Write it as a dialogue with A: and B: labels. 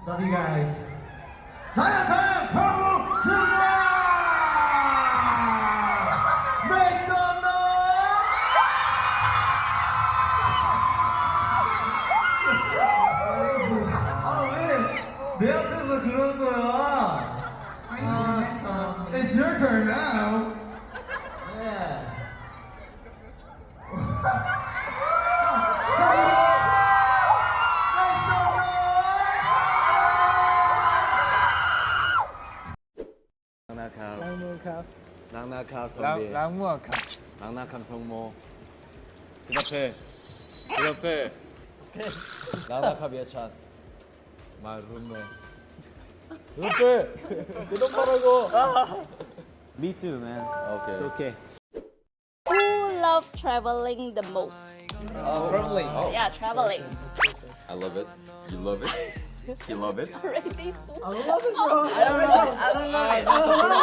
A: Love you guys. 사야사야 파워 승리! Make some noise! 아 왜? 내 앞에서 그러는 거야? 아 참. It's your turn now. Yeah.
B: 랑나캅
C: Seongbin.
B: 랑무아캅 랑나캅 성모 그 옆에 랑나캅 예찬 my roommate 그 옆에 내 놈바라고
C: Me too, man.
B: Okay.
C: It's okay.
D: Who loves traveling the most?
C: Traveling.
D: Yeah, traveling.
B: I love it. You love it. You love it.
D: Already full.
C: I don't know.